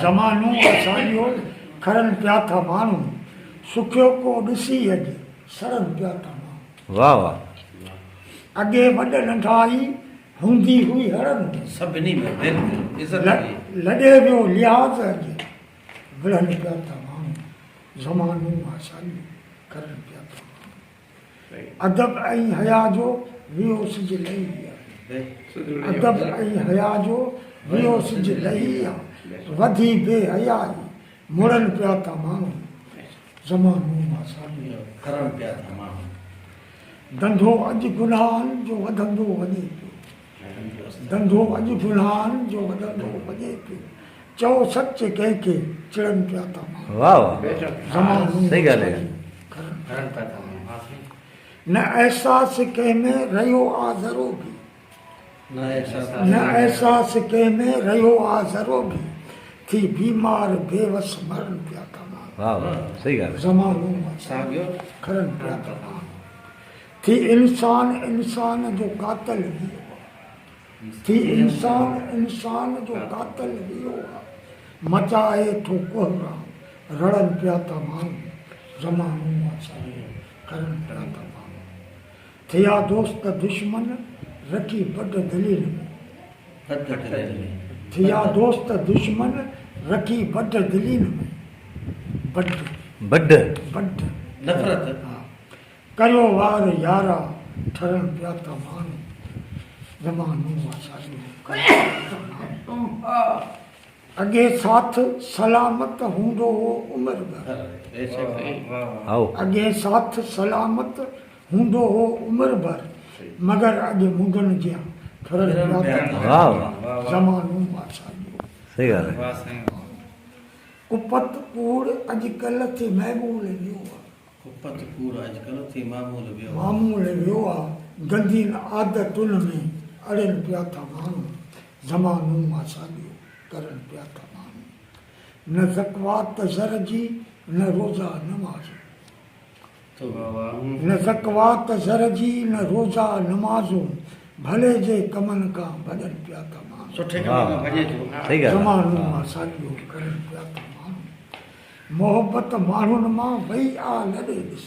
ज़मानो असांजो खरनि पिया था माण्हू सुखियो को ॾिसी अॼु सड़नि पिया था माण्हू वाह वाह अॻे वॾ नंढा ई हूंदी हुई हड़नि सभिनी में बिल्कुलु इज़त हुई। लॾे वियो लिहाज़ अॼु विढ़नि पिया था माण्हू ज़मानो असांजो खरनि पिया था माण्हू अदब ऐं हया जो वियो सिज लही आहे अदब ऐं हया जो वियो सिज लही आहे वधी बेहयाई मुड़नि पिया था माण्हू ज़मानो असांजो खरनि पिया था माण्हू धंधो अॼु गुनाहनि जो वधंदो वञे पियो धंधो अॼु गुनाहनि जो वधंदो वञे पियो चओ सच कंहिंखे चिड़नि पिया था माण्हू वाह वाह ज़मानो सही ॻाल्हि आहे खरनि पिया था माण्हू न अहसास कंहिं में रहियो आहे ज़रो बि न एहसास न अहसास कंहिं में रहियो आहे ज़रो बि थी बीमार बेवस मरनि पिया था माण्हू वाह वाह सही ॻाल्हि आहे ज़मानो साॻियो खरनि पिया था माण्हू थी इंसान इंसान जो कातल वियो आहे थी इंसान इंसान जो कातल वियो आहे मचाए थो कोहराम रड़नि पिया था माण्हू ज़मानो असांजो खरनि पिया था माण्हू थिया दोस्त दुश्मन रखी बड दलील में थिया दोस्त दुश्मन रखी बड दलील में बड बड बड नफ़रत हा करियो वार यारा ठरनि पिया था माण्हू ज़मानो असांजो अॻे साथ सलामत हूंदो हो उमिरि भर आओ अॻे साथ सलामत हूंदो हो उमिरि भर मगर अॼु मुंडनि जा ठरनि पिया था वाह वाह ज़मानो असांजो सही ॻाल्हि आहे कुपत कूड़ अॼुकल्ह ते महमूल वियो आहे कुपत कूड़ अॼुकल्ह थी मामूल वियो मामूल वियो आहे गंदीन आदतुनि में अड़नि पिया था माण्हू ज़मानो असांजो करनि पिया था माण्हू न ज़कवात ज़र जी न रोज़ा नमाज़ न ज़कवात ज़र जी न रोज़ा नमाज़ूं भले जे कमनि खां भॼनि पिया था माण्हू सुठे कम में भॼे थो सही ॻाल्हि आहे ज़मानो असांजो करनि पिया था माण्हू मोहबत माण्हुनि मां वई आहे लॾे ॾिस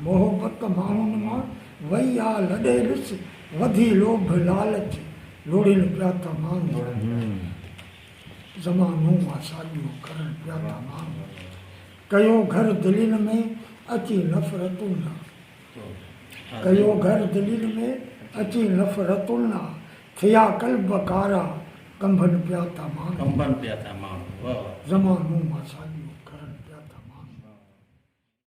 मोहबत माण्हुनि मां वई आहे लॾे ॾिस वधी लोभ लालच लोड़ीनि पिया था माण्हू ज़मानो असांजो करनि पिया था माण्हू कयो घर दिलनि में अची नफ़रतूं न कयो घर दिलनि में अची नफ़रतूं न थिया कल्ब कारा कंभनि पिया था माण्हू कंबनि पिया था माण्हू वाह ज़मानो असांजो